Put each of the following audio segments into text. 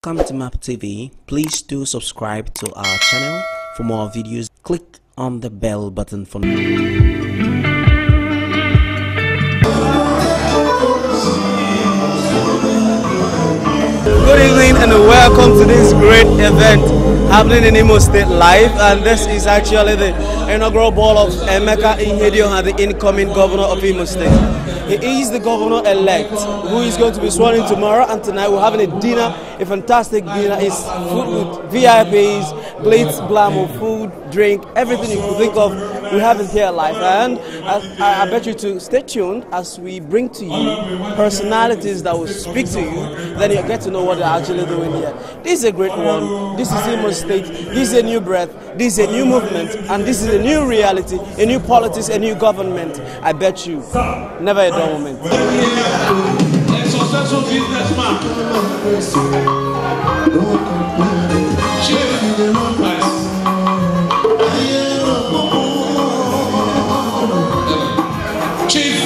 Welcome to Mobtv. Please do subscribe to our channel. For more videos, click on the bell button for Good evening and welcome to this great event happening in Imo State live, and this is actually the inaugural ball of Emeka ihedioha, the incoming governor of Imo State. He is the governor-elect who is going to be sworn in tomorrow, and tonight we're having a dinner, a fantastic dinner. It's food with VIPs, glitz, glamour, food, drink, everything you could think of, we have it here live. And I bet you to stay tuned as we bring to you personalities that will speak to you, then you get to know what they're actually doing here. This is a great one. This is Imo State. This is a new breath. This is a new movement, and this is a new reality, a new politics, a new government. I bet you, never a dull moment. A successful businessman. Chief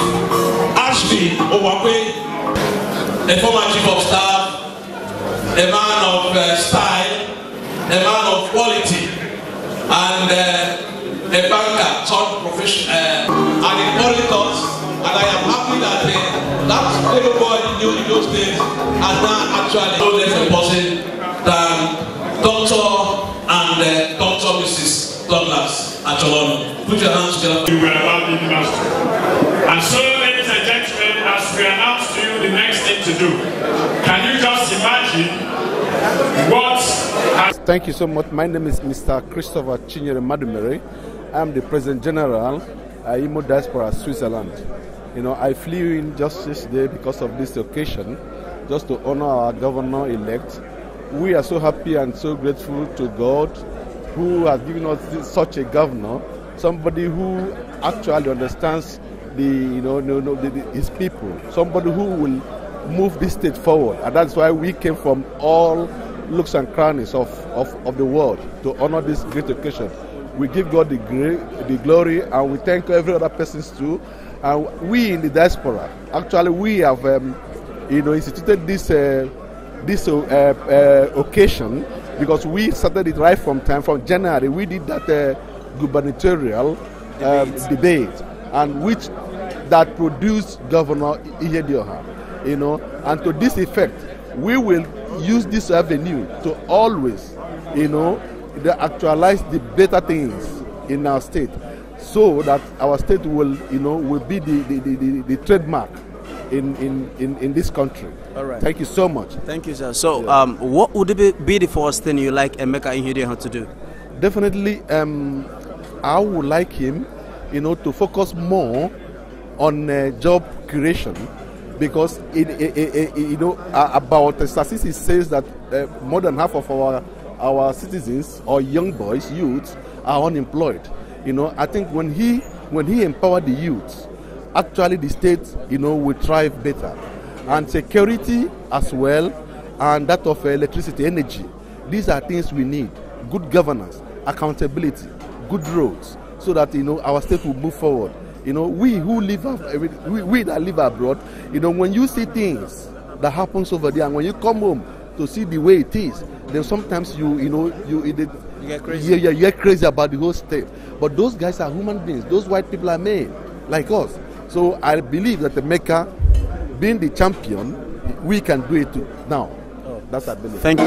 Ashby Owakwe, a former chief of staff, a man of style, a man of quality, and a banker, turned professional, and in politics. And I am happy that that little boy knew in those days has now actually no less a person than Dr. and Dr. Mrs. Douglas Acholonu. Put your hands together. You were about the master. And so, ladies and gentlemen, as we announce to you the next thing to do, can you just imagine what has... Thank you so much. My name is Mr. Christopher Chinyere Madumere. I'm the President General Imo Diaspora, Switzerland. You know, I flew in just this day because of this occasion, just to honor our governor-elect. We are so happy and so grateful to God who has given us such a governor, somebody who actually understands his people, somebody who will move this state forward. And that's why we came from all looks and crannies of the world to honor this great occasion. We give God the glory, and we thank every other person too. And we in the diaspora, actually, we have instituted this occasion because we started it right from January. We did that gubernatorial debate, and which that produced Governor ihedioha. And to this effect, we will use this avenue to always, actualize the better things in our state, so that our state will be the trademark in this country. All right. Thank you so much. Thank you, sir. So, what would be the first thing you like Emeka ihedioha to do? Definitely, I would like him, to focus more on job creation, because about the statistics says that more than half of our citizens or young boys, youths, are unemployed. I think when he empowered the youth, actually the state, will thrive better. And security as well, and that of electricity, energy. These are things we need. Good governance, accountability, good roads, so that, our state will move forward. We who live, we that live abroad, when you see things that happens over there, and when you come home to see the way it is, then sometimes you get crazy. You get crazy about the whole state. But those guys are human beings. Those white people are men like us. So I believe that Emeka, being the champion, we can do it too. Now, that's I believe. Thank you.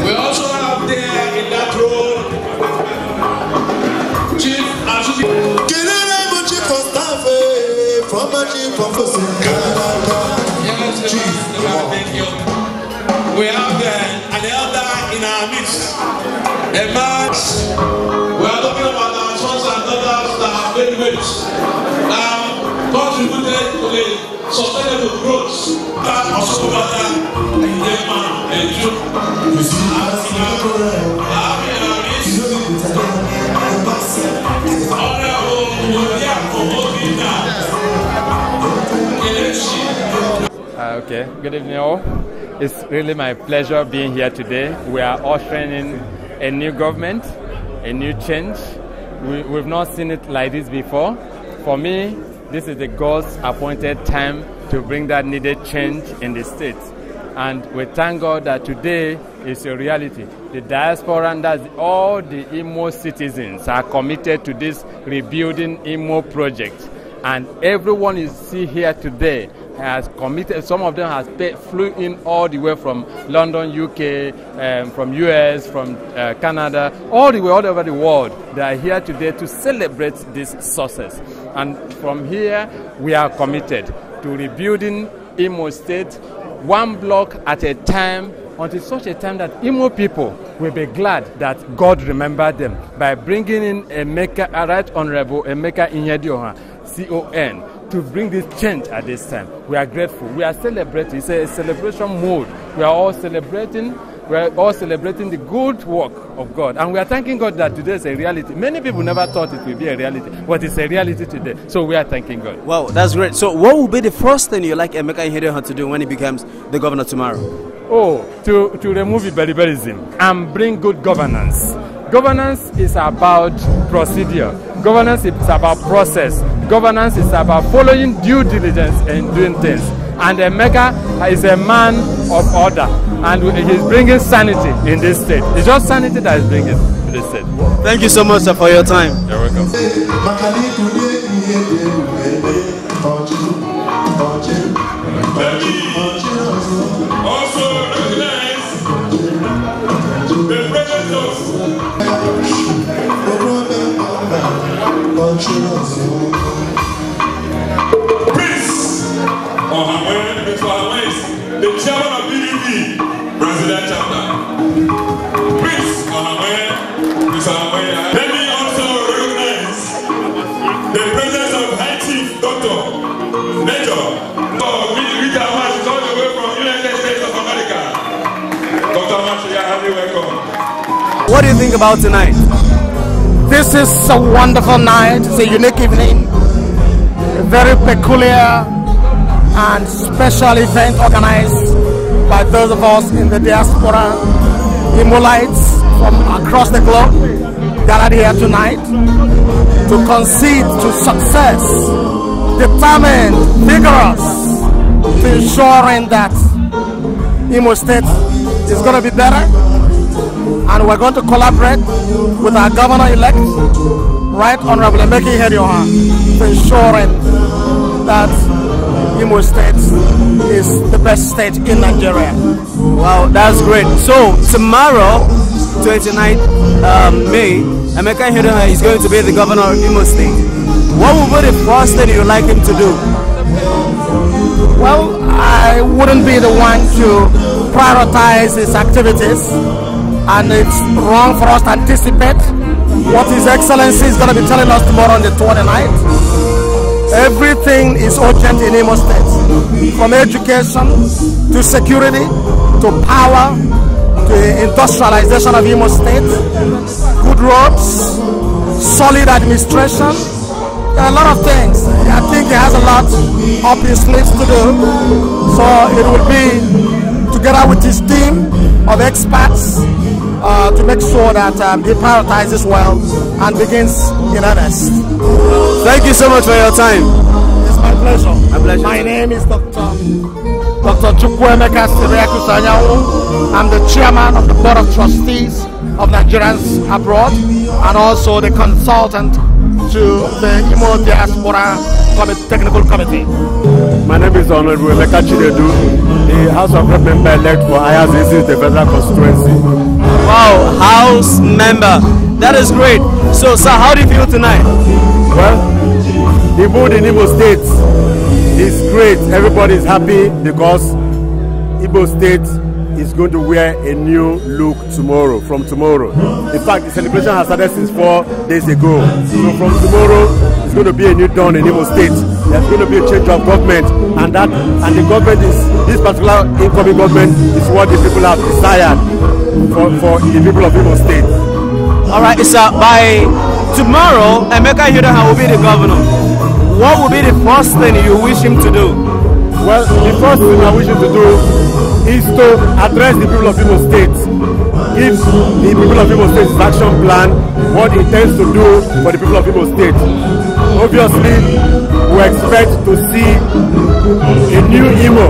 We also have there in that road Chief Ashby. From We have an elder in our midst, a man. We are talking about our sons and daughters that have made waves, contributed to the sustainable growth. That also matter in the man and you. Okay, good evening all. It's really my pleasure being here today. We are ushering in a new government, a new change. We've not seen it like this before. For me, this is the God's appointed time to bring that needed change in the state. And we thank God that today is a reality. The diaspora and all the Imo citizens are committed to this rebuilding Imo project. And everyone you see here today has committed. Some of them flew in all the way from London, UK, from US, from Canada, all the way all over the world. They are here today to celebrate this success. And from here, we are committed to rebuilding Imo State one block at a time, until such a time that Imo people will be glad that God remembered them by bringing in Right Honorable Emeka ihedioha, CON, to bring this change at this time. We are grateful. We are celebrating. It's a celebration mood. We are all celebrating. We are all celebrating the good work of God. And we are thanking God that today is a reality. Many people never thought it would be a reality, but it's a reality today. So we are thanking God. Wow, that's great. So what will be the first thing you like Emeka ihedioha to do when he becomes the governor tomorrow? Oh, to remove liberalism and bring good governance. Governance is about procedure. Governance is about process. Governance is about following due diligence and doing things. And Emeka is a man of order, and he's bringing sanity in this state. It's just sanity that is bringing to this state. Thank you so much, sir, for your time. You're welcome. Also recognize the presence of Prince the chairman of PDP, President Chapter. Prince let me also recognize the presence of High Chief Dr. Major. What do you think about tonight? This is a wonderful night. It's a unique evening, a very peculiar and special event organized by those of us in the diaspora, Imolites from across the globe, gathered here tonight to concede to success, determined, vigorous, to ensuring that Imo State is going to be better. And we're going to collaborate with our governor-elect, Right Honorable Emeka ihedioha, to ensuring that Imo State is the best state in Nigeria. Wow, that's great. So tomorrow, 29th May, Emeka ihedioha is going to be the governor of Imo State. What would be the first thing you'd like him to do? Well, I wouldn't be the one to prioritize his activities. And it's wrong for us to anticipate what His Excellency is going to be telling us tomorrow on the 29th. Everything is urgent in Imo State, from education to security to power to industrialization of Imo State, good roads, solid administration. There are a lot of things. I think he has a lot up his sleeves to do. So it will be together with his team of experts to make sure that he prioritizes well and begins in earnest. Thank you so much for your time. It's my pleasure. My pleasure. My name is Dr. Emeka ihedioha. I'm the chairman of the Board of Trustees of Nigerians abroad and also the consultant to the Imo Diaspora Technical Committee. My name is Honorable Emeka ihedioha, the House of Rep member-elect for Ayazizi, the Federal Constituency. Wow, House member. That is great. So, sir, how do you feel tonight? Well, the mood in Imo State great. Everybody is happy because Igbo State is going to wear a new look tomorrow, from tomorrow. In fact, the celebration has started since 4 days ago. So from tomorrow, it's going to be a new dawn in Igbo State. There's going to be a change of government, and the government is, this particular incoming government is what the people have desired for the people of Igbo State. All right, sir, by tomorrow, Emeka ihedioha will be the governor. What will be the first thing you wish him to do? Well, the first thing I wish him to do is to address the people of Igbo State. Give the people of Igbo State his action plan, what he intends to do for the people of Igbo State. Obviously, we expect to see a new Imo,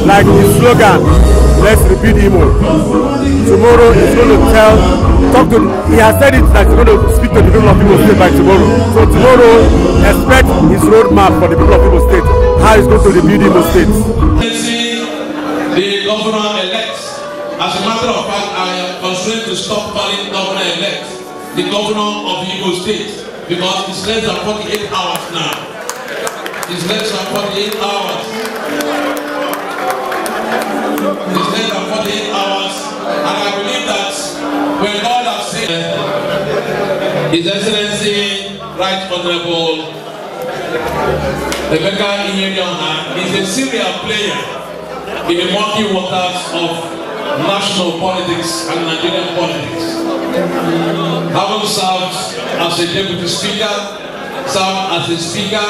like the slogan, let's repeat Imo. Tomorrow he's going to he has said it that he's going to speak to the people of Igbo State by tomorrow. So tomorrow, expect his roadmap for the people of Igbo State, how he's going to rebuild Igbo State. The governor-elect, as a matter of fact, I am constrained to stop calling governor-elect the governor of Igbo State because it's less than 48 hours now. It's less than 48 hours. It's less than 48 hours, and I believe that when God has said, His Excellency, Right Honorable Emeka ihedioha is a serial player in the murky waters of national politics and Nigerian politics. Having served as a deputy speaker, served as a speaker,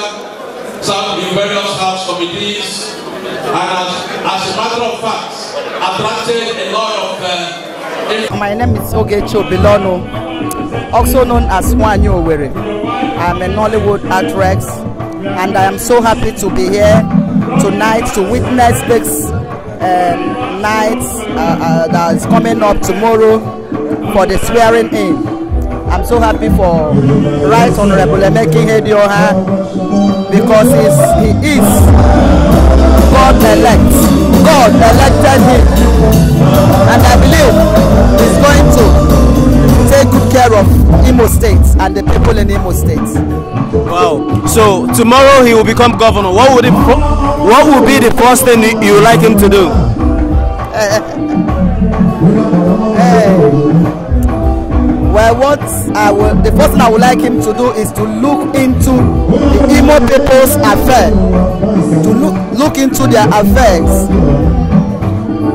served in various house committees, and as a matter of fact, attracted a lot of My name is Ogecho Bilono, also known as Wanyo Owerri. I'm a Nollywood actress, and I am so happy to be here tonight to witness this night that is coming up tomorrow for the swearing in. I'm so happy for Right Honorable Emeka ihedioha because he is God-elect. God elected him, and I believe he's going to take good care of Imo State and the people in Imo State. Wow! So tomorrow he will become governor. What would be the first thing you would like him to do? Well, the first thing I would like him to do is to look into the Imo people's affairs, to look into their affairs,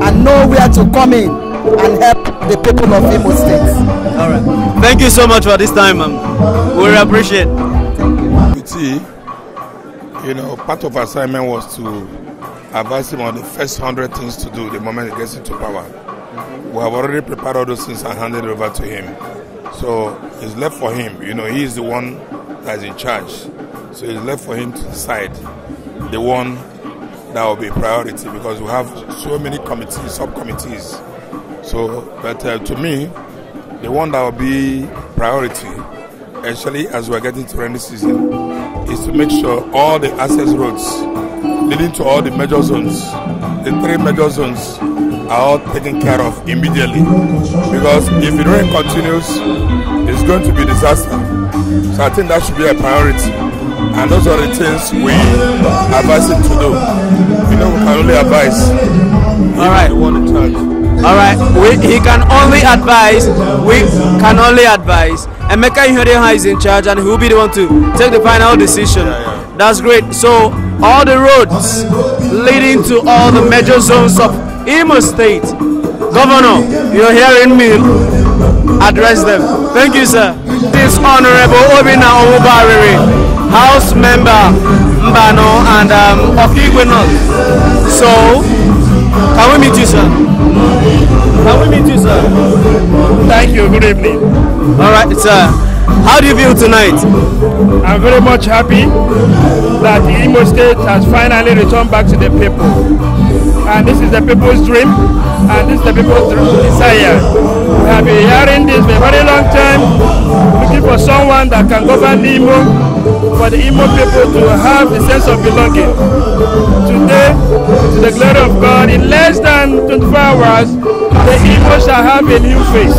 and know where to come in and help the people of Imo State. All right. Thank you so much for this time, ma'am. We really appreciate. You know, part of our assignment was to advise him on the first 100 things to do the moment he gets into power. We have already prepared all those things and handed it over to him. So it's left for him. You know, he is the one that is in charge. So it's left for him to decide the one that will be a priority, because we have so many committees, subcommittees. So, but to me, the one that will be priority, actually, as we're getting to rainy season, is to make sure all the access roads leading to all the major zones, the 3 major zones, are all taken care of immediately. Because if the rain continues, it's going to be disaster. So I think that should be a priority. And those are the things we advise him to do. You know, we can only advise. All right. One in charge. All right. He can only advise. We can only advise. Emeka ihedioha is in charge, and he will be the one to take the final decision. Yeah. That's great. So all the roads leading to all the major zones of Imo State, Governor, you're hearing me address them. Thank you, sir. This Honorable Obina Omubariri, House Member Mbano and Okigweno. So, can we meet you, sir? Can we meet you, sir? Thank you. Good evening. All right, sir. How do you feel tonight? I'm very much happy that Imo State has finally returned back to the people. And this is the people's dream, and this is the people's desire. We have been hearing this for a very long time, looking for someone that can govern Imo, for the Imo people to have the sense of belonging. Today, to the glory of God, in less than 24 hours, the Imo shall have a new face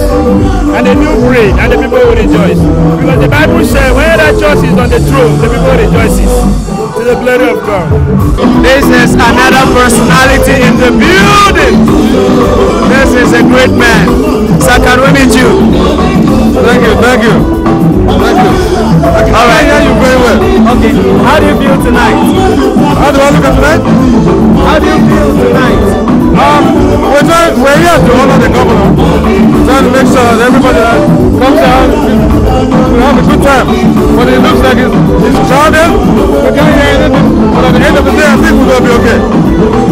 and a new brain, and the people will rejoice. Because the Bible says, when the church is on the throne, the people rejoices. to the glory of God. This is another personality in the building. This is a great man. Sir, can we meet you? Thank you, thank you. Thank you. All right. I hear you very well. Okay. How do you feel tonight? How do I look at tonight? How do you feel tonight? We're here to honor the governor. Trying to make sure that everybody that comes out will have a good time. But it looks like it's crowded. We can't hear anything. But at the end of the day, I think we're going to be okay.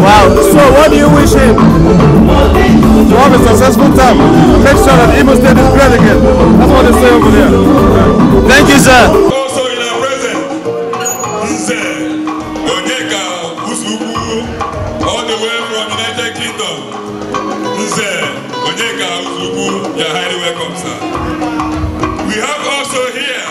Wow. So what do you wish him? To have a successful time. Make sure that Imo State is great again. That's what they say over there. Thank you, sir. Also in our presence, Nze Onyeka Usuku, all the way from United Kingdom. Nze Onyeka Usuku, you're highly welcome, sir. We have also here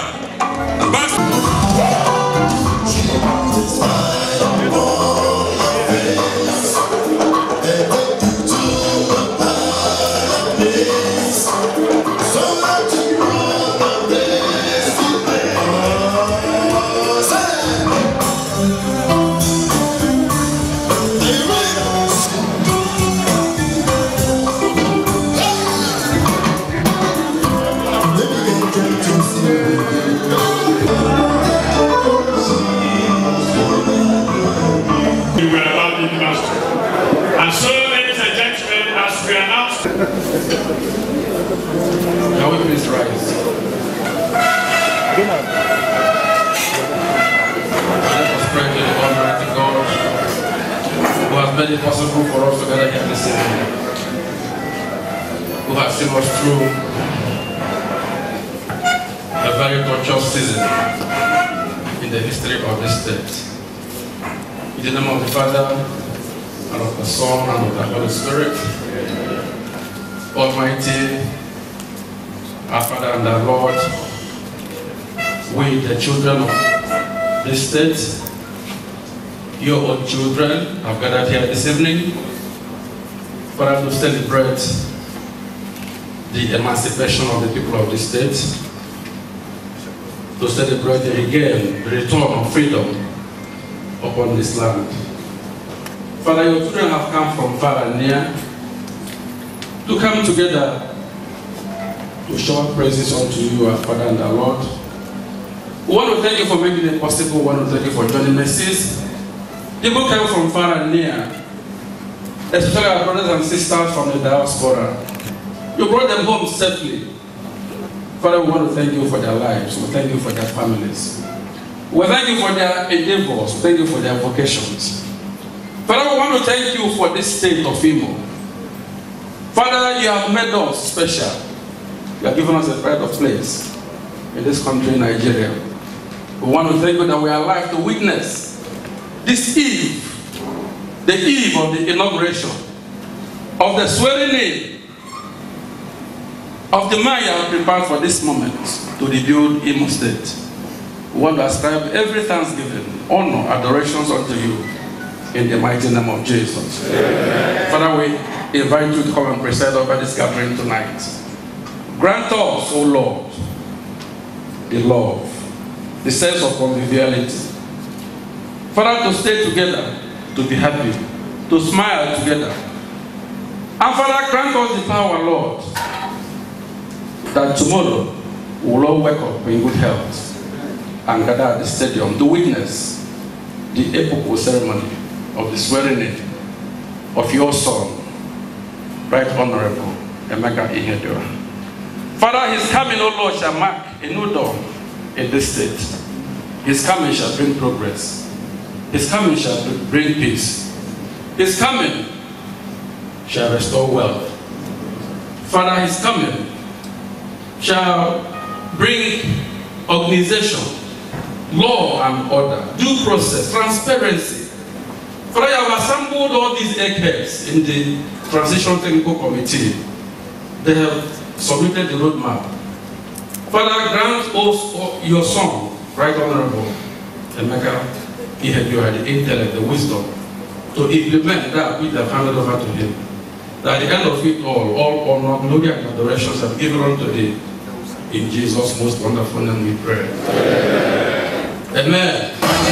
And so, ladies and gentlemen, as we announce, can we please rise? Let us pray to the Almighty God who has made it possible for us to gather here this evening, who has seen us through a very tortuous season in the history of this state. In the name of the Father, and of the Son, and of the Holy Spirit, Almighty, our Father and our Lord, we, the children of this state, your own children, have gathered here this evening for us to celebrate the emancipation of the people of this state, to celebrate again the return of freedom upon this land. Father, your children have come from far and near to come together to show praises unto you, our Father and our Lord. We want to thank you for making it possible. We want to thank you for joining mercies. People came from far and near, especially our brothers and sisters from the Diaspora. You brought them home safely. Father, we want to thank you for their lives. We thank you for their families. We thank you for their endeavors. We thank you for their vocations. Father, we want to thank you for this state of Imo. Father, you have made us special. You have given us a pride of place in this country, Nigeria. We want to thank you that we are alive to witness this eve, the eve of the inauguration, of the swearing in of the man you have prepared for this moment to rebuild Imo State. We want to ascribe every thanksgiving, honor, adorations unto you in the mighty name of Jesus. Amen. Father, we invite you to come and preside over this gathering tonight. Grant us, O Lord, the love, the sense of conviviality. Father, to stay together, to be happy, to smile together. And Father, grant us the power, Lord, that tomorrow we will all wake up in good health and gather at the stadium to witness the epochal ceremony of the swearing in of your son, Right Honorable Emeka ihedioha. Father, his coming, O Lord, shall mark a new dawn in this state. His coming shall bring progress. His coming shall bring peace. His coming shall restore wealth. Father, his coming shall bring organization, law and order, due process, transparency. Father, you have assembled all these eggheads in the Transition Technical Committee. They have submitted the roadmap. Father, grant us your son, Right Honorable Emeka ihedioha, the intellect, the wisdom, to implement that which they have handed over to him. That at the end of it all honor, glory and adorations are given unto thee. In Jesus' most wonderful name we pray. Amen. Amen.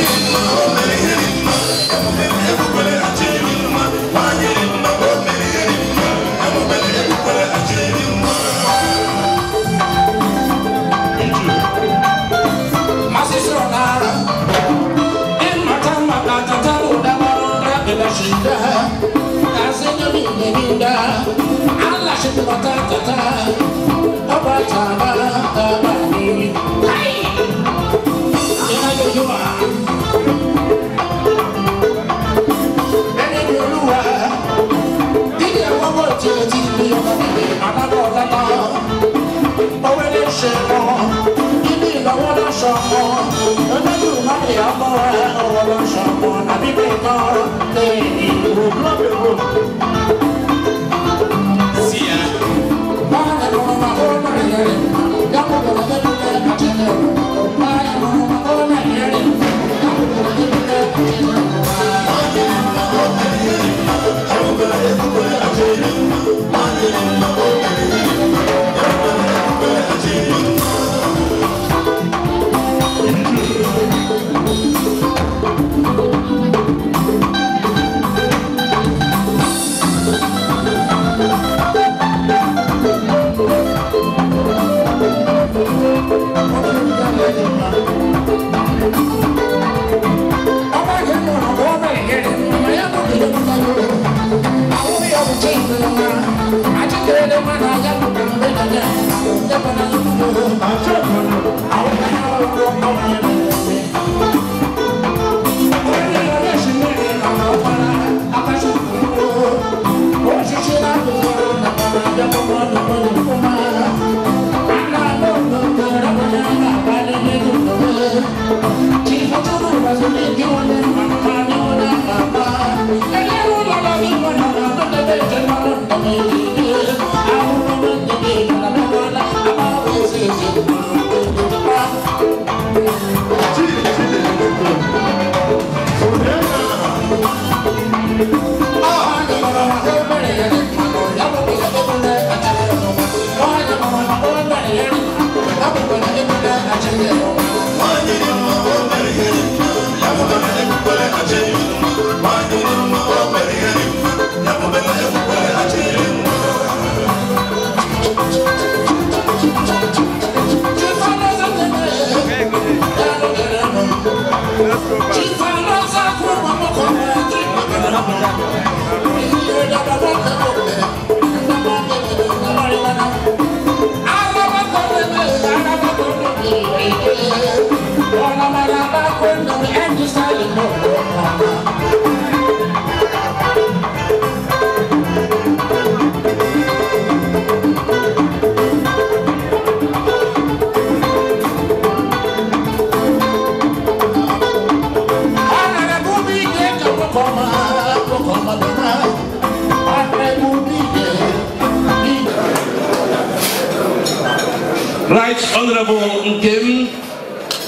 Right Honorable Emeka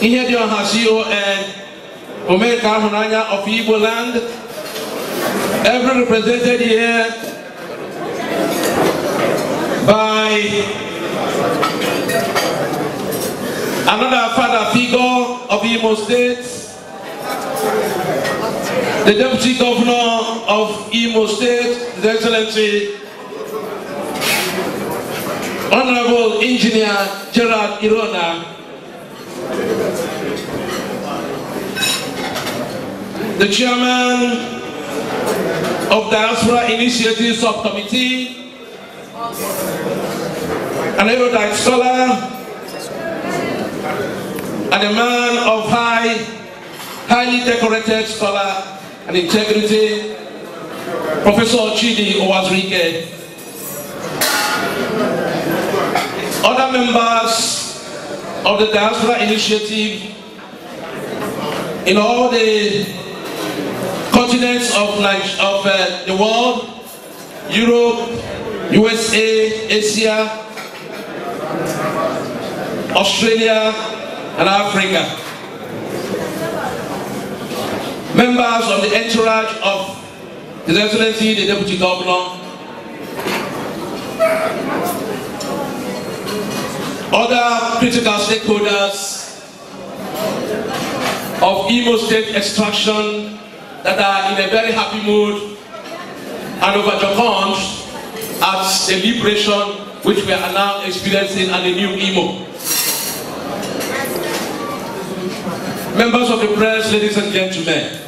ihedioha CEO and Emeka of Igbo land, every represented here by another father figure of Imo State, the Deputy Governor of Imo State, His Excellency Honorable Engineer Gerard Irona, the Chairman of Diaspora Initiative Subcommittee, an erudite scholar, and a man of highly decorated scholar and integrity, Professor Chidi Owazrike. Other members of the Diaspora Initiative in all the continents of the world, Europe, USA, Asia, Australia, and Africa. Members of the entourage of His Excellency, the Deputy Governor, other critical stakeholders, of Imo State extraction that are in a very happy mood and overjoyed at the liberation which we are now experiencing at the new Imo. Members of the press, ladies and gentlemen,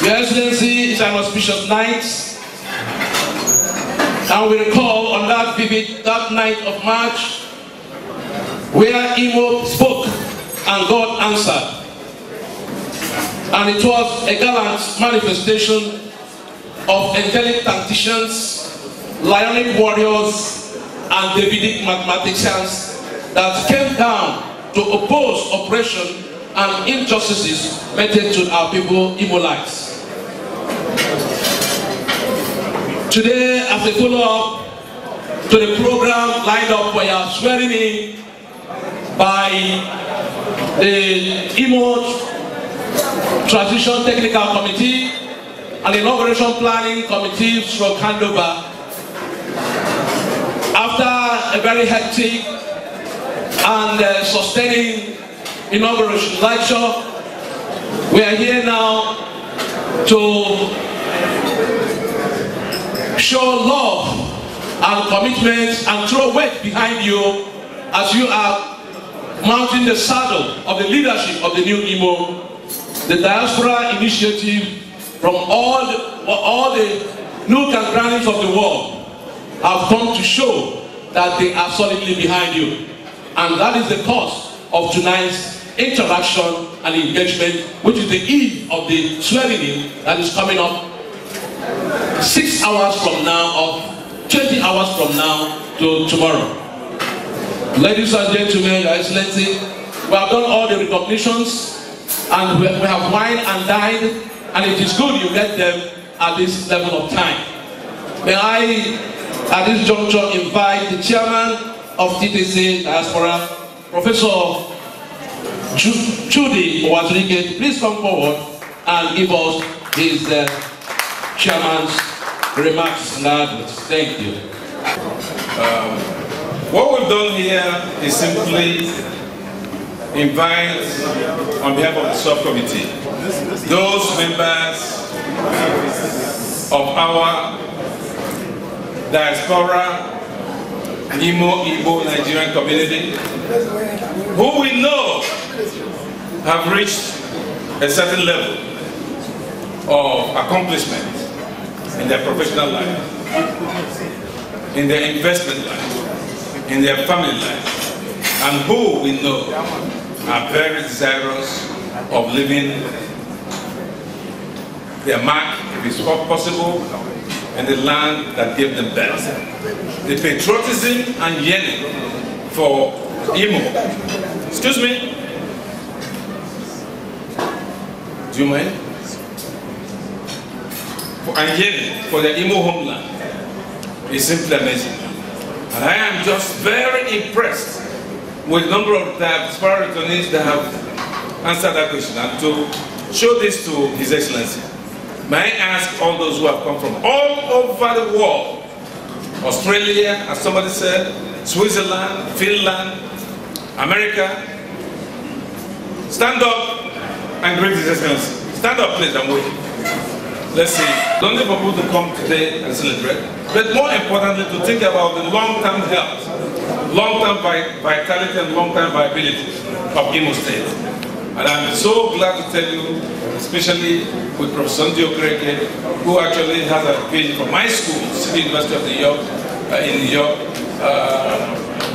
Your Excellency, it's an auspicious night, and we recall on that night of March, where Imo spoke and God answered. And it was a gallant manifestation of angelic tacticians, lionic warriors, and Davidic mathematicians that came down to oppose oppression and injustices meted to our people, Imolites. Today, as a follow-up to the program lined up for your swearing in by the Imo Transition Technical Committee and the Inauguration Planning Committee from handover, after a very hectic and sustaining inauguration lecture, we are here now to show love and commitment and throw weight behind you as you are mounting the saddle of the leadership of the new Imo. The Diaspora initiative from all the nook and crannies of the world have come to show that they are solidly behind you. And that is the cause of tonight's interaction and engagement, which is the eve of the swearing in that is coming up 6 hours from now, or 20 hours from now to tomorrow. Ladies and gentlemen, Your Excellency, we have done all the recognitions and we have wine and dined, and it is good you get them at this level of time. May I, at this juncture, invite the chairman of TTC Diaspora, Professor Judy Owazurike, to please come forward and give us his chairman's remarks and address. Thank you. What we've done here is simply invite, on behalf of the subcommittee, those members of our Diaspora Igbo Nigerian community who we know have reached a certain level of accomplishment in their professional life, in their investment life, in their family life, and who we know are very desirous of leaving their mark, if it's possible, in the land that gave them birth. The patriotism and yearning for Imo. Excuse me? Do you mind? And yearning for the Imo homeland is simply amazing. And I am just very impressed with the number of Diaspora returnees that have answered that question. And to show this to His Excellency, may I ask all those who have come from all over the world, Australia, as somebody said, Switzerland, Finland, America, stand up and greet His Excellency. Stand up, please, I'm waiting. Let's see. Not only for people to come today and celebrate, but more importantly, to think about the long-term health, long-term vitality and long-term viability of Imo State. And I'm so glad to tell you, especially with Professor Ndiokreke, who actually has a PhD from my school, City University of New York, in New York,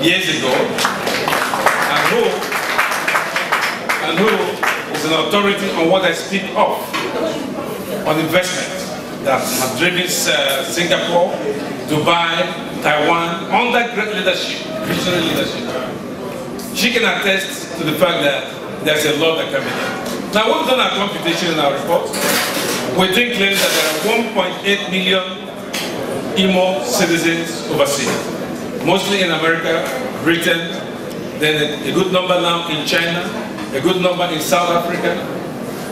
years ago, and who is an authority on what I speak of, on investment that have driven Singapore, Dubai, Taiwan, under great leadership, visionary leadership. She can attest to the fact that there's a lot that can be done. Now, we've done our computation in our report. We think clearly that there are 1.8 million Imo citizens overseas, mostly in America, Britain, then a good number now in China, a good number in South Africa,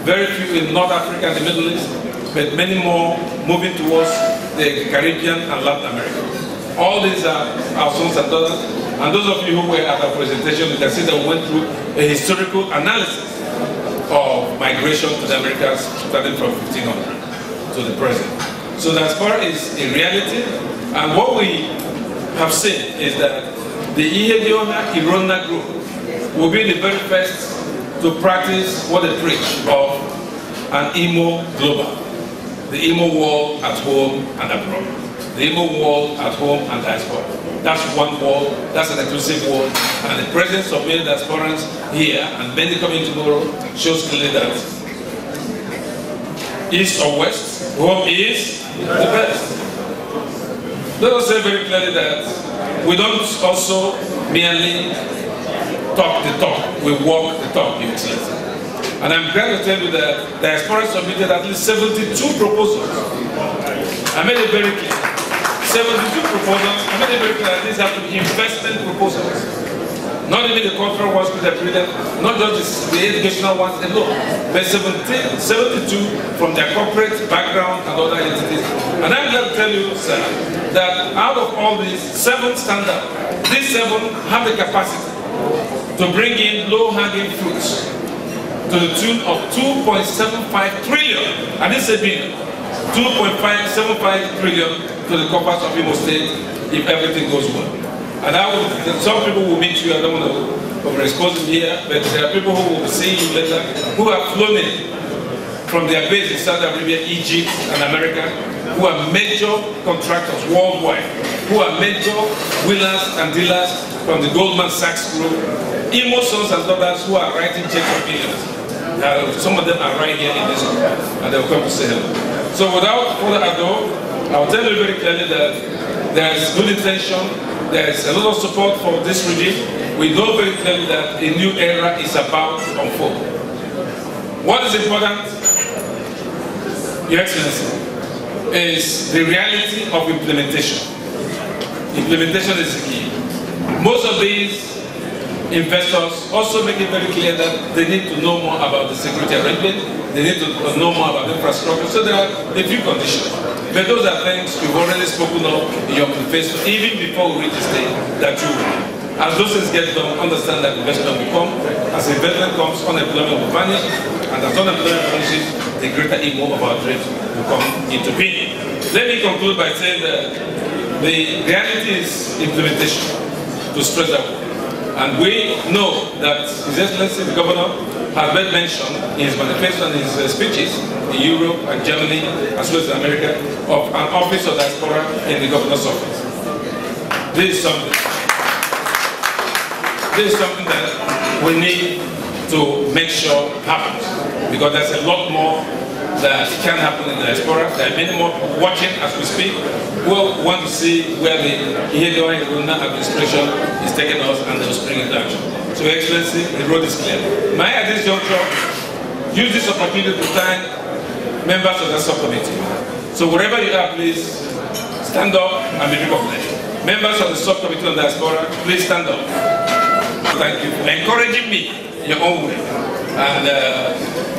very few in North Africa and the Middle East, but many more moving towards the Caribbean and Latin America. All these are our sons and daughters, and those of you who were at our presentation, you can see that we went through a historical analysis migration to the Americas starting from 1500 to the present. So Diaspora is a reality, and what we have seen is that the ihedioha group will be the very first to practice what they preach of an Imo global. The Imo world at home and abroad. The Imo world at home and diaspora. That's one world, that's an inclusive world, and the presence of many diasporans here and many coming tomorrow shows clearly that east or west, home is the best. Let us say very clearly that we don't also merely talk the talk, we walk the talk, Your Excellency. And I'm glad to tell you that Diaspora submitted at least 72 proposals. I made it very clear. 72 proposals, I made it very clear that these have to be investment proposals. Not even the cultural ones we have created, not just the educational ones alone, but 72 from their corporate background and other entities. And I'm glad to tell you, sir, that out of all these, 7 stand up. These 7 have the capacity to bring in low-hanging fruits to the tune of 2.75 trillion, and this is a big 2.75 trillion to the coffers of Imo State if everything goes well. And some people will meet you, I don't want to over-expose them here, but there are people who will see you later who have flown in from their base in Saudi Arabia, Egypt, and America, who are major contractors worldwide, who are major willers and dealers from the Goldman Sachs group, Imo sons and daughters who are writing checks of billions. Some of them are right here in this room, and they will come to say hello. So without further ado, I will tell you very clearly that there is good intention, there is a lot of support for this regime. We know very clearly that a new era is about to unfold. What is important, Your Excellency, is the reality of implementation. Implementation is the key. Most of these investors also make it very clear that they need to know more about the security arrangement, they need to know more about the infrastructure, so there are a few conditions. But those are things we've already spoken of in your manifesto, even before we reach the stage that you will. As those things get done, understand that investment will come. As investment comes, unemployment will vanish, and as unemployment vanishes, the greater Imo of our dreams will come into being. Let me conclude by saying that the reality is implementation, to stress that. And we know that His Excellency the Governor has made mention in his manifesto and his speeches in Europe and Germany, as well as America, of an office of diaspora in the Governor's office. This is something that we need to make sure happens, because there's a lot more that can happen in the diaspora. There are many more watching as we speak who want to see where the ihedioha administration is taking us, and they will spring into action. So, Your Excellency, the road is clear. May I at this juncture use this opportunity to thank members of the subcommittee. So wherever you are, please stand up and be recognized. Members of the subcommittee on diaspora, please stand up. Thank you for encouraging me in your own way, and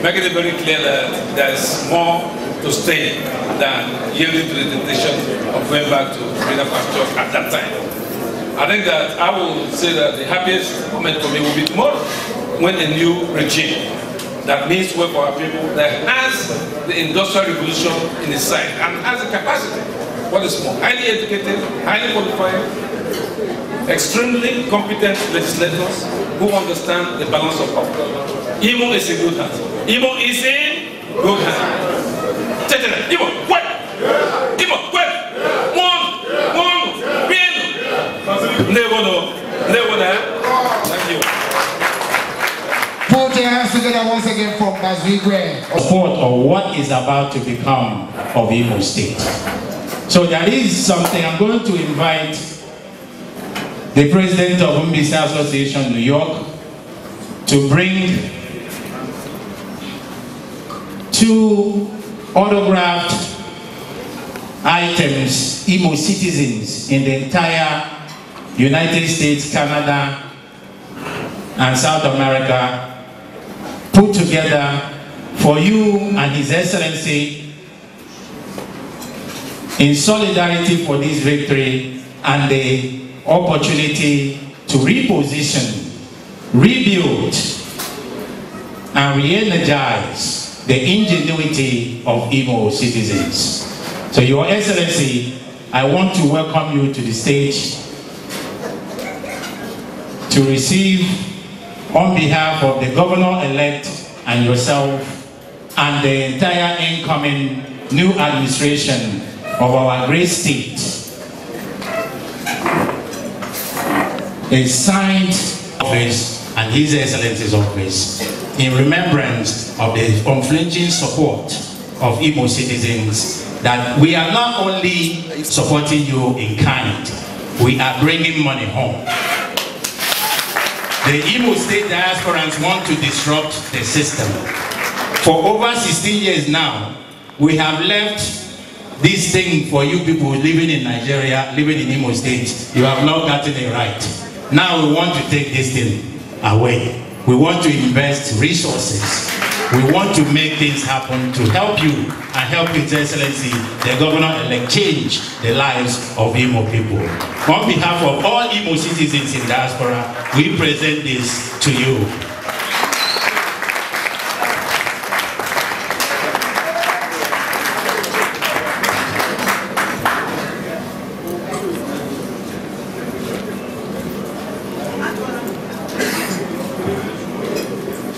making it very clear that there's more to stay than yielding to the temptation of going back to greener pastures at that time. I think that I will say that the happiest moment for me will be tomorrow, when a new regime that means well for our people, that has the industrial revolution in its sight and has the capacity. What is more, highly educated, highly qualified, extremely competent legislators who understand the balance of power. Imo is in good hands. Imo is in good hands. Imo, what? Imo, what? One, bien. Thank you. Put your hands together once again for Bazigwe. Support of what is about to become of Imo State. So there is something. I'm going to invite the president of Mbisa Association New York to bring 2 autographed items, Imo citizens in the entire United States, Canada, and South America, put together for you and His Excellency in solidarity for this victory and the opportunity to reposition, rebuild and re-energize the ingenuity of Imo citizens. So, Your Excellency, I want to welcome you to the stage to receive, on behalf of the governor-elect and yourself and the entire incoming new administration of our great state, a signed office and His Excellency's office in remembrance of the unflinching support of Imo citizens, that we are not only supporting you in kind, we are bringing money home. The Imo State diasporans want to disrupt the system. For over 16 years now, we have left this thing for you people living in Nigeria, living in Imo State. You have not gotten it right. Now we want to take this thing away. We want to invest resources. We want to make things happen to help you and help His Excellency, the Governor-elect, change the lives of Imo people. On behalf of all Imo citizens in diaspora, we present this to you.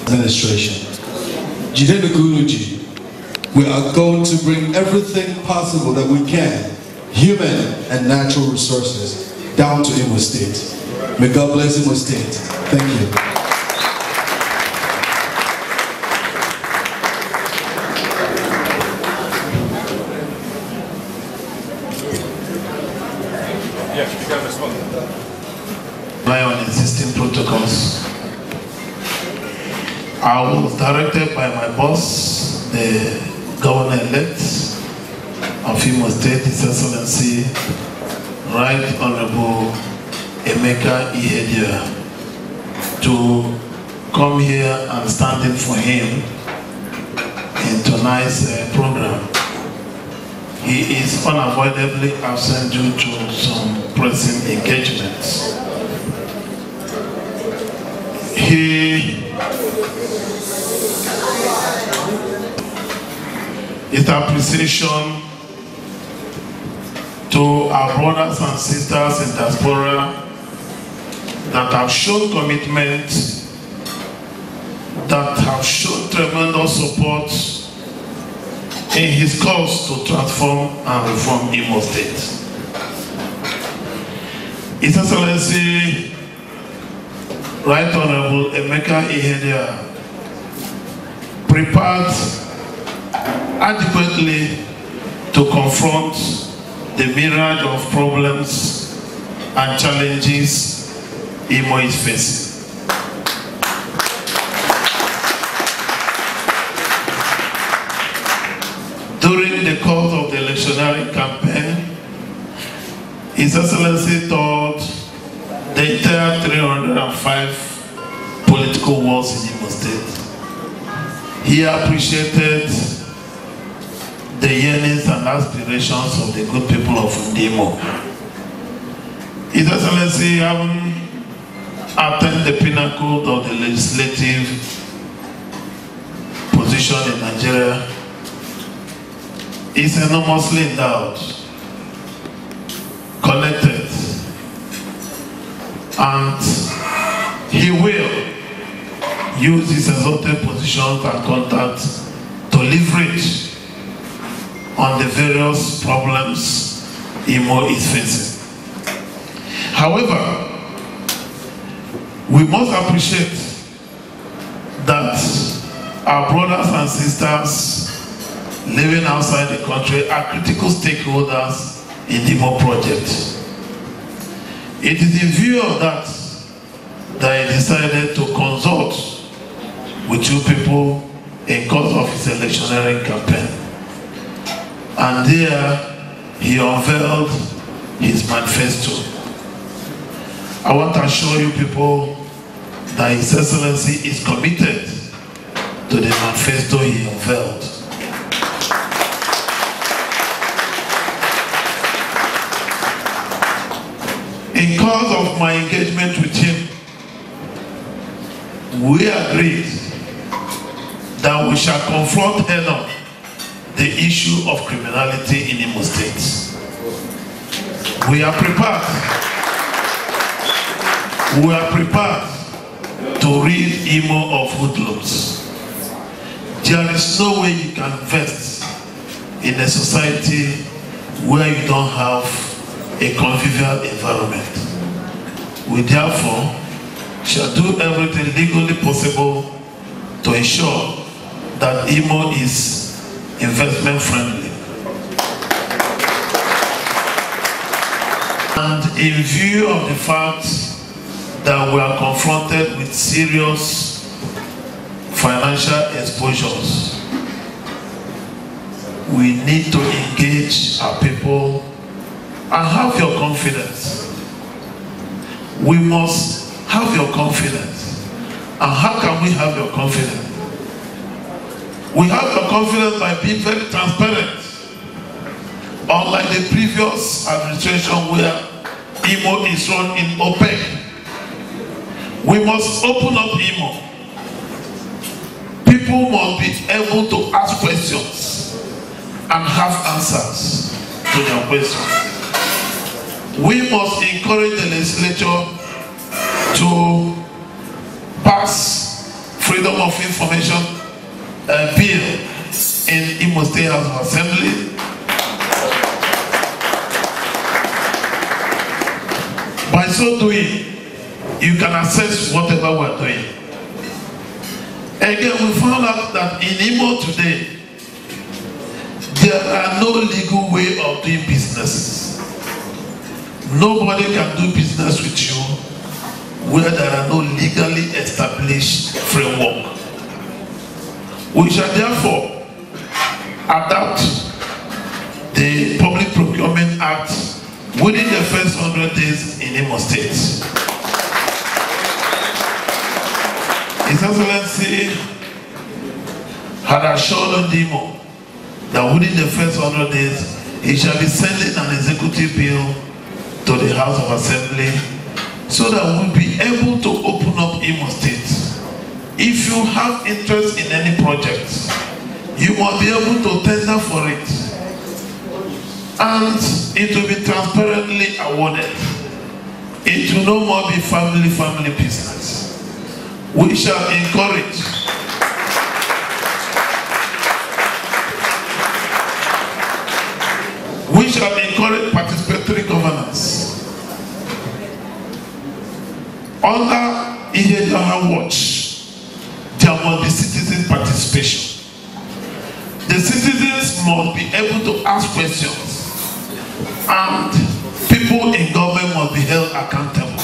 Administration. We are going to bring everything possible that we can, human and natural resources, down to Imo State. May God bless Imo State. Thank you. Yes, you can respond. Rely on existing protocols. I was directed by my boss, the Governor-elect of Imo State, His Excellency, Right Honorable Emeka ihedioha, to come here and stand in for him in tonight's program. He is unavoidably absent due to some pressing engagements. His appreciation to our brothers and sisters in diaspora that have shown commitment, that have shown tremendous support in his cause to transform and reform Imo State. His Excellency, Right Honorable Emeka ihedioha, prepared adequately to confront the myriad of problems and challenges Imo is facing. During the course of the electionary campaign, His Excellency told the entire 305 political wards in Imo State. He appreciated the yearnings and aspirations of the good people of Imo. His Excellency, having attained the pinnacle of the legislative position in Nigeria, is enormously endowed, connected, and he will use his exalted positions and contacts to leverage on the various problems Imo is facing. However, we must appreciate that our brothers and sisters living outside the country are critical stakeholders in the Imo project. It is in view of that that he decided to consult with you people in course of his electioneering campaign. And there he unveiled his manifesto. I want to assure you people that His Excellency is committed to the manifesto he unveiled. In course of my engagement with him, we agreed we shall confront head-on the issue of criminality in Imo State. We are prepared. We are prepared to rid Imo of hoodlums. There is no way you can invest in a society where you don't have a convivial environment. We therefore shall do everything legally possible to ensure that Imo is investment friendly. And in view of the fact that we are confronted with serious financial exposures, we need to engage our people and have your confidence. We must have your confidence. And how can we have your confidence? We have your confidence by being very transparent. Unlike the previous administration where Imo is run in opaque, we must open up Imo. People must be able to ask questions and have answers to their questions. We must encourage the legislature to pass freedom of information bill in Imo State House of Assembly. By so doing, you can assess whatever we are doing. Again, we found out that in Imo today, there are no legal way of doing business. Nobody can do business with you where there are no legally established framework. We shall therefore adapt the Public Procurement Act within the first 100 days in Imo State. His Excellency had assured Imo that within the first 100 days, he shall be sending an executive bill to the House of Assembly so that we'll be able to open up Imo State. If you have interest in any project, you must be able to tender for it. And it will be transparently awarded. It will no more be family business. We shall encourage participatory governance. Under ihedioha watch, there must be citizen participation. The citizens must be able to ask questions, and people in government must be held accountable.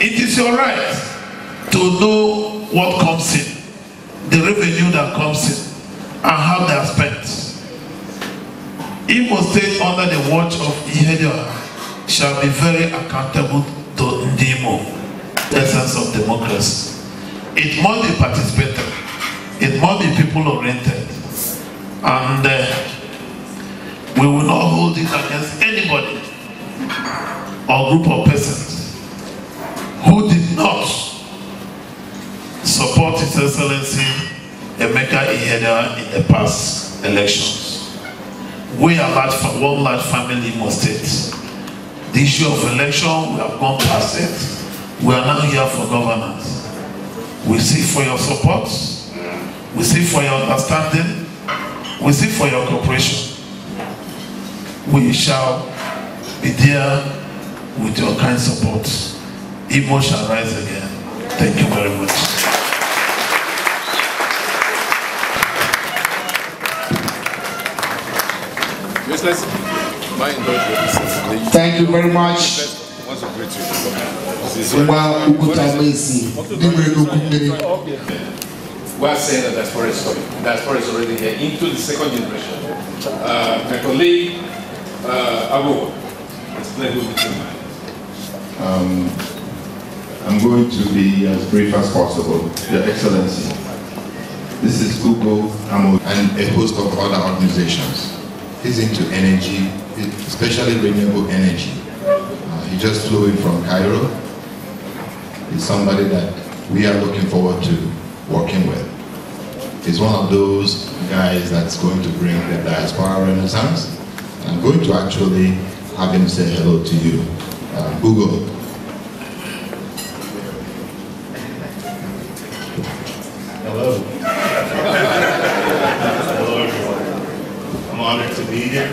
It is your right to know what comes in, the revenue that comes in, and how they are spent. Imo State, under the watch of ihedioha, shall be very accountable to Ndimo, the essence of democracy. It must be participatory. It must be people-oriented. And we will not hold it against anybody or group of persons who did not support His Excellency Emeka ihedioha in the past elections. We are one large family in Imo State. The issue of election, we have gone past it. We are now here for governance. We seek for your support. We seek for your understanding. We seek for your cooperation. We shall be there with your kind support. Imo shall rise again. Thank you very much. Thank you very much. We are saying that Diaspora is coming. Diaspora is already here into the second generation. My colleague, Abu, explain who it is. I'm going to be as brief as possible. Your Excellency, this is Google and a host of other organizations. He's into energy, especially renewable energy. He just flew in from Cairo. He's somebody that we are looking forward to working with. He's one of those guys that's going to bring the Diaspora Renaissance. I'm going to actually have him say hello to you. Google. Hello. Hello, everyone. I'm honored to be here.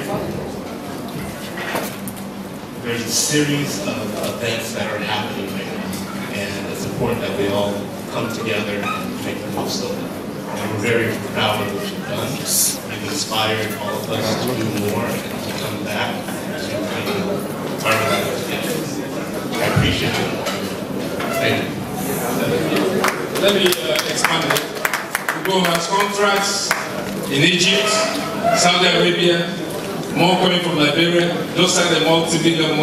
There's a series of events that are happening right now, and it's important that we all come together and make the most of it. And we're very proud of what you've done. You've inspired all of us to do more and to come back to I appreciate it. Thank you. Let me expand it. Google has contracts in Egypt, Saudi Arabia, more coming from Liberia. Just signed a multi-billion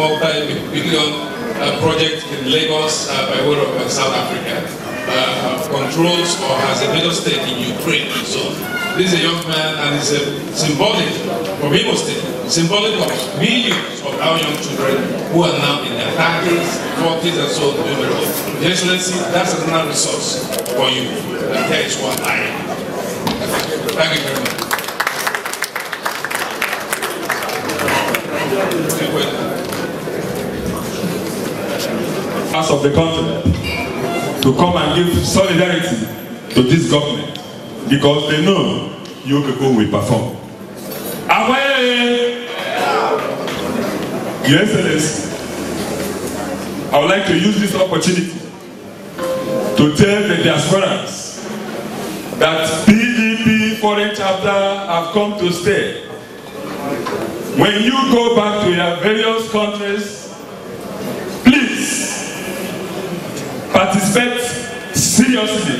project in Lagos by way of South Africa. Controls or has a major stake in Ukraine. So this is a young man, and it's symbolic from Imo State, symbolic of millions of our young children who are now in their 30s, 40s, and so on. Your Excellency, that's another resource for you. And here is what I am. Thank you very much. Of the continent to come and give solidarity to this government because they know you people will perform. Your Excellency, I would like to use this opportunity to tell the diasporans that PDP foreign chapter have come to stay. When you go back to your various countries, please participate seriously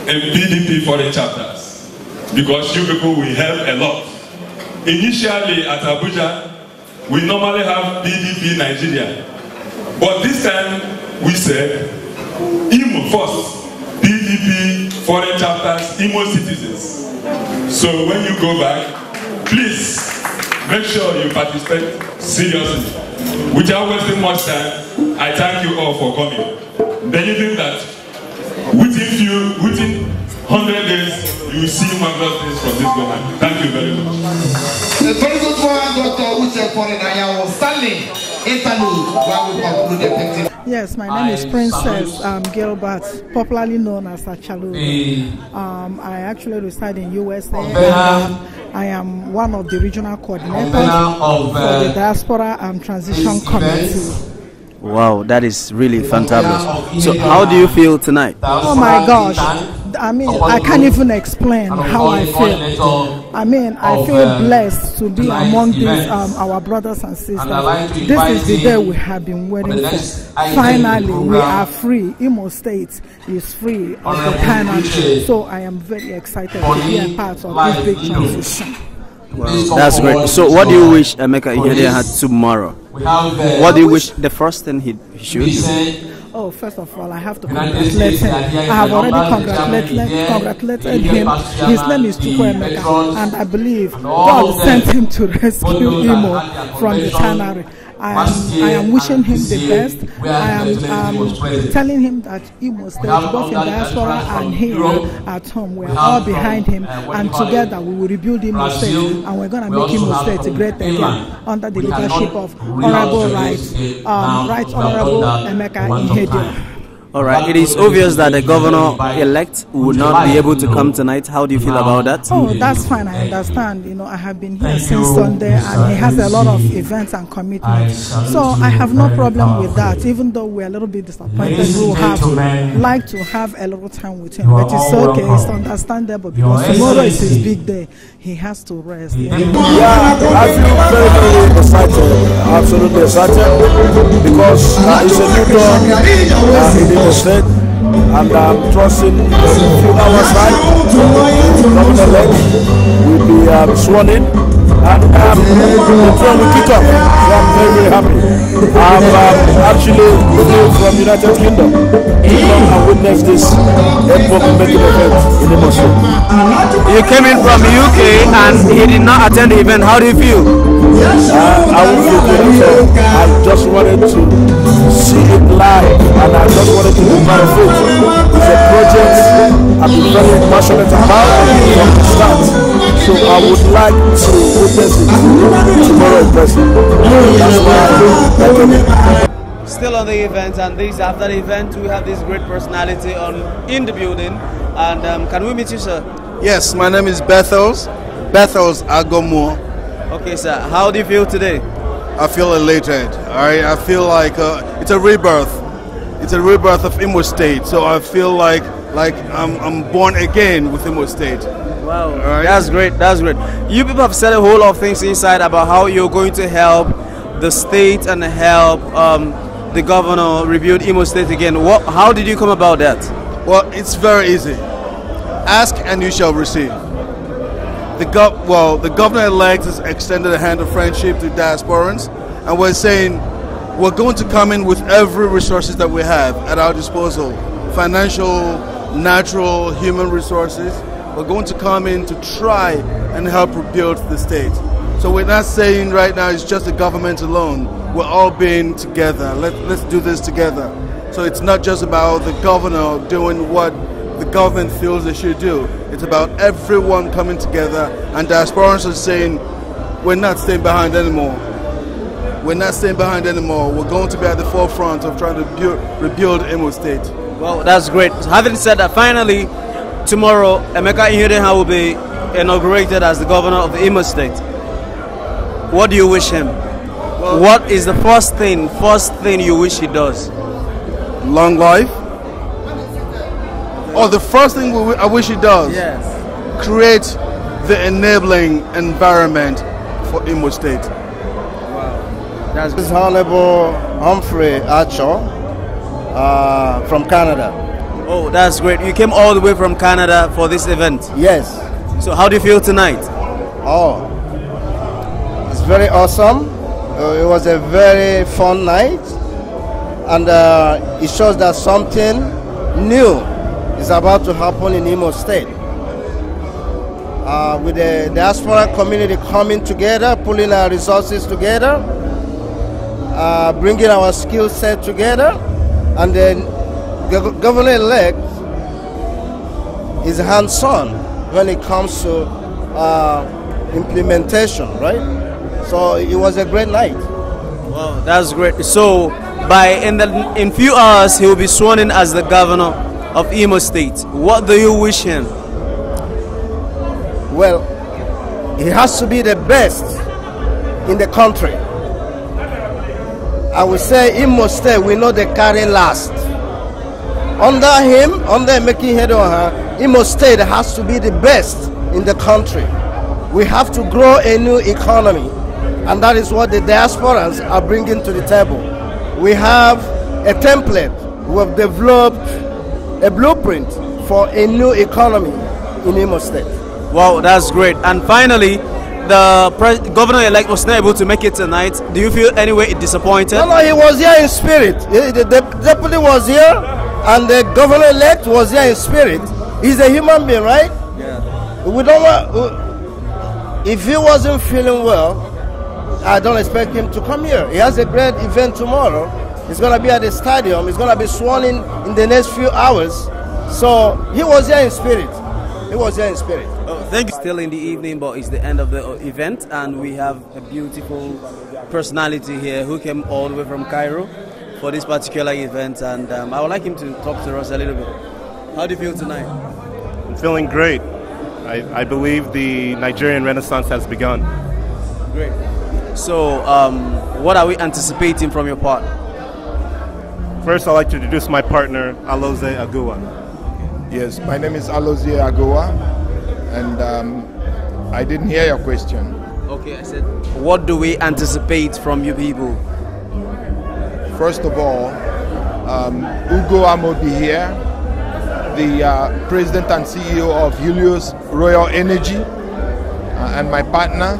in PDP foreign chapters because you people will help a lot. Initially at Abuja, we normally have PDP Nigeria, but this time we said Imo first, PDP foreign chapters, Imo citizens. So when you go back, please make sure you participate seriously. Without wasting much time, I thank you all for coming. Believing that within 100 days, you will see marvelous things from this government. Thank you very much. A very good one, Dr. Uche Forenaya was standing interlude while we conclude the effective. Yes, my name is Princess Gilbert, popularly known as Achalu. I actually reside in USA. I am one of the regional coordinators for the Diaspora and Transition Committee. Wow, that is really fantastic. So how do you feel tonight? Oh my gosh, I mean, I can't even explain how I feel. I mean, I feel blessed to be among these our brothers and sisters. This is the day we have been waiting for. Finally, we are free. Imo State is free of the penalty. So I am very excited to be a part of this big transition. Wow, that's great. So what do you wish Emeka ihedioha had tomorrow? What do you wish the first thing he should do? Oh, first of all, I have to congratulate him. I have already congratulated him. His name is Emeka, and I believe God sent him to rescue Imo from the tannery. I am wishing him the best. I am telling him that Imo State, both in diaspora and here at home, we are all behind him, and together we will rebuild Imo State, and we're going to make Imo State great again under the leadership of Honorable Right Honorable Emeka ihedioha. All right, it is obvious that the governor-elect will not be able to come tonight. How do you feel about that? Oh, that's fine. I understand. You know, I have been here since Sunday, and he has a lot of events and commitments. So I have no problem with that, even though we're a little bit disappointed. We will have like to have a little time with him, but it's okay. It's understandable because tomorrow is his big day. He has to rest. Yeah, I feel very, very excited. Absolutely excited because it's a new dawn in Imo State, and I'm trusting in a few hours time governor-elect will be sworn in, and the train will kick off. So I'm very, very happy. I'm actually flew from United Kingdom to come and witness this making event in Imo State. You came in from UK and he did not attend the event. How do you feel? I will feel good. So I just wanted to see it live, and I just wanted to be part of it. It's a project I've been very passionate about from the start. So I would like to witness it tomorrow in person. That's why I came. Still on the event, and this after the event, we have this great personality in the building. And can we meet you, sir? Yes, my name is Bethels Agomur. Okay, sir. How do you feel today? I feel elated. I feel like it's a rebirth. It's a rebirth of Imo State. So I feel like I'm born again with Imo State. Wow, that's great. That's great. You people have said a whole lot of things inside about how you're going to help the state and help the governor rebuild Imo State again. How did you come about that? Well, it's very easy. Ask and you shall receive. The governor-elect has extended a hand of friendship to diasporans, and we're saying we're going to come in with every resources that we have at our disposal, financial, natural, human resources. We're going to come in to try and help rebuild the state. So we're not saying right now it's just the government alone. We're all being together. Let's do this together. So it's not just about the governor doing what the government feels they should do. It's about everyone coming together, and diasporans are saying we're not staying behind anymore. We're not staying behind anymore. We're going to be at the forefront of trying to rebuild Imo State. Well, that's great. Having said that, finally, tomorrow, Emeka ihedioha will be inaugurated as the governor of the Imo State. What do you wish him? Well, what is the first thing you wish he does? Long life. Or the first thing I wish he does? Yes. Create the enabling environment for Imo State. Wow. That's His Honorable Humphrey Archer from Canada. Oh, that's great. You came all the way from Canada for this event? Yes. So how do you feel tonight? Oh, it's very awesome. It was a very fun night, and it shows that something new is about to happen in Imo State. With the diaspora community coming together, pulling our resources together, bringing our skill set together, and then governor-elect is hands-on when it comes to implementation, right? So it was a great night. Wow, that's great. So in few hours he will be sworn in as the governor of Imo State. What do you wish him? Well, he has to be the best in the country. I would say Imo State, we know they carry last. Under him, under Emeka ihedioha, Imo State has to be the best in the country. We have to grow a new economy, and that is what the diasporans are bringing to the table. We have a template. We have developed a blueprint for a new economy in Imo State. Wow, that's great. And finally, the governor-elect was not able to make it tonight. Do you feel anyway disappointed? No, he was here in spirit. The deputy was here, and the governor-elect was here in spirit. He's a human being, right? Yeah. We don't want. If he wasn't feeling well, I don't expect him to come here. He has a great event tomorrow. He's going to be at the stadium. He's going to be sworn in the next few hours. So he was here in spirit. He was here in spirit. Oh, thank you. Still in the evening, but it's the end of the event, and we have a beautiful personality here who came all the way from Cairo for this particular event, and I would like him to talk to us a little bit. How do you feel tonight? I'm feeling great. I believe the Nigerian Renaissance has begun. Great. So, what are we anticipating from your part? First, I'd like to introduce my partner, Alozie Agowa. Yes, my name is Alozie Agowa, and I didn't hear your question. Okay, I said, what do we anticipate from you people? First of all, Ugo Amobi here, the president and CEO of Helios Royal Energy, and my partner.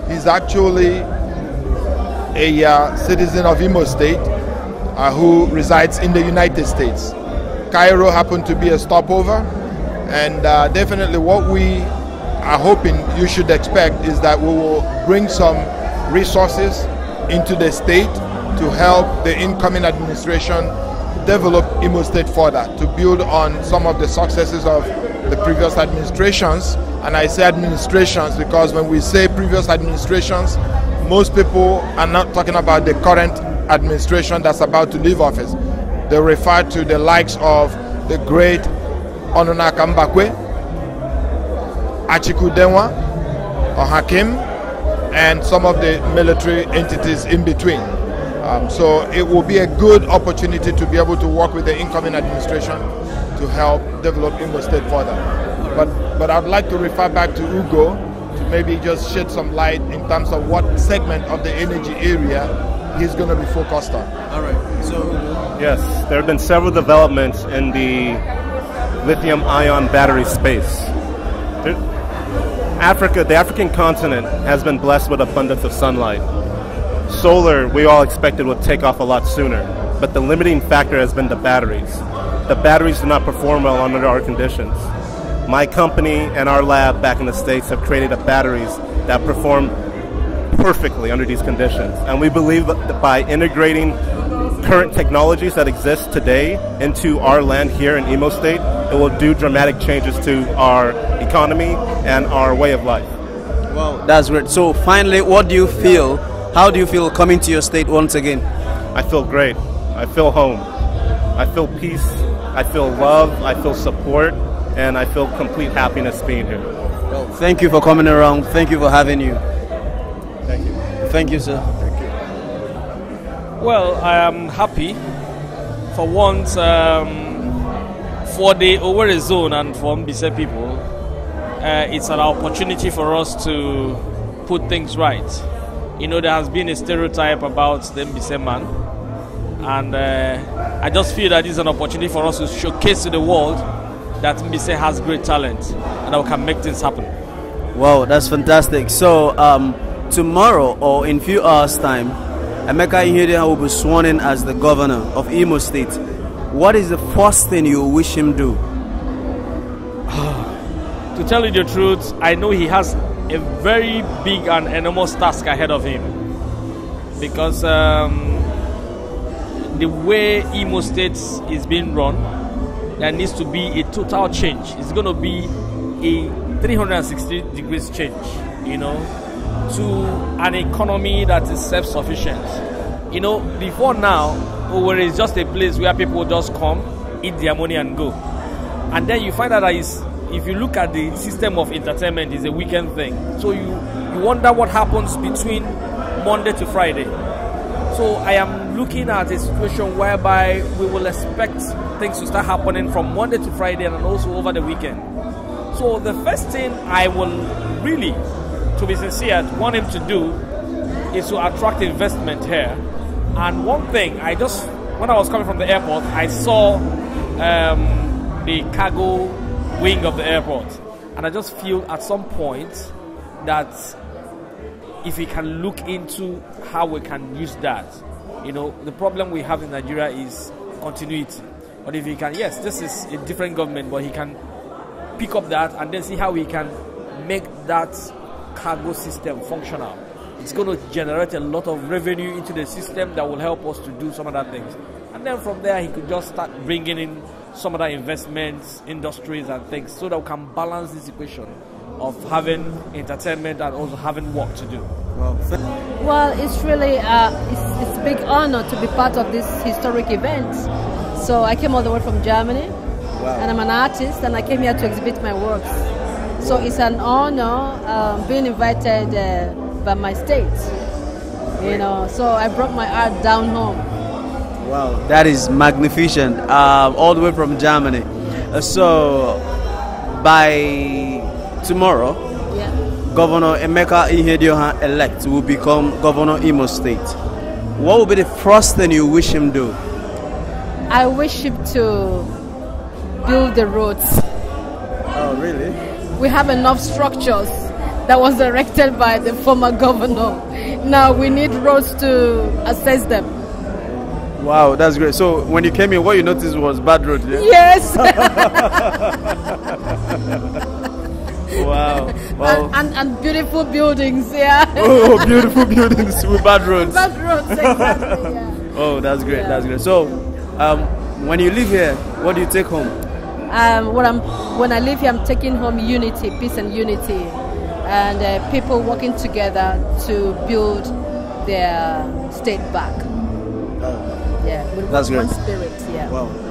He's actually a citizen of Imo State who resides in the United States. Cairo happened to be a stopover, and definitely what we are hoping you should expect is that we will bring some resources into the state to help the incoming administration develop Imo State further, to build on some of the successes of the previous administrations. And I say administrations because when we say previous administrations, most people are not talking about the current administration that's about to leave office. They refer to the likes of the great Onunaka Mbakwe, Achiku Denwa, or Hakim, and some of the military entities in between. So it will be a good opportunity to be able to work with the incoming administration to help develop Imo State further. But I'd like to refer back to Ugo to maybe just shed some light in terms of what segment of the energy area he's going to be focused on. All right. So yes, there have been several developments in the lithium-ion battery space. The African continent has been blessed with abundance of sunlight. Solar, we all expected would take off a lot sooner, but the limiting factor has been the batteries. The batteries do not perform well under our conditions. My company and our lab back in the States have created batteries that perform perfectly under these conditions. And we believe that by integrating current technologies that exist today into our land here in Imo State, it will do dramatic changes to our economy and our way of life. Wow, that's great. So finally, what do you feel? How do you feel coming to your state once again? I feel great. I feel home. I feel peace. I feel love. I feel support. And I feel complete happiness being here. Well, thank you for coming around. Thank you for having you. Thank you. Thank you, sir. Thank you. Well, I am happy for once for the Owerri zone and for Mbise people. It's an opportunity for us to put things right. You know, there has been a stereotype about the Mbise man, and I just feel that it's an opportunity for us to showcase to the world that Mbise has great talent and that we can make things happen. Wow, that's fantastic. So tomorrow or in few hours time, Emeka ihedioha will be sworn in as the governor of Imo State. What is the first thing you wish him do? To tell you the truth, I know he has a very big and enormous task ahead of him, because the way Imo State is being run, there needs to be a total change. It's going to be a 360 degrees change, you know, to an economy that is self-sufficient. You know, before now, Owerri is just a place where people just come, eat their money and go. And then you find out that if you look at the system of entertainment, it's a weekend thing. So you wonder what happens between Monday to Friday. So I am looking at a situation whereby we will expect things to start happening from Monday to Friday and also over the weekend. So the first thing I will really, to be sincere, want him to do is to attract investment here. And one thing, when I was coming from the airport, I saw the cargo wing of the airport. And I just feel at some point that if we can look into how we can use that. You know, the problem we have in Nigeria is continuity. But if he can, yes, this is a different government, but he can pick up that and then see how we can make that cargo system functional. It's going to generate a lot of revenue into the system that will help us to do some other things. And then from there, he could just start bringing in some other investments, industries and things, so that we can balance this equation of having entertainment and also having work to do. Well, it's really it's a big honor to be part of this historic event. So I came all the way from Germany, and I'm an artist, and I came here to exhibit my works. So it's an honor being invited by my state. You know, so I brought my art down home. Wow, that is magnificent. All the way from Germany. So by tomorrow, Governor Emeka ihedioha elect will become Governor Imo State. What will be the first thing you wish him do? I wish him to build the roads. Oh, really? We have enough structures that was erected by the former governor. Now we need roads to access them. Wow, that's great. So when you came in, what you noticed was bad road, yeah? Yes. Wow. Wow. And beautiful buildings, yeah. Oh, beautiful buildings with bad roads. Bad roads, exactly, yeah. Oh, that's great. That's great. So, when you live here, what do you take home? When I leave here, I'm taking home unity, peace and unity, and people working together to build their state back. Yeah, with That's one great. spirit. Yeah. Wow.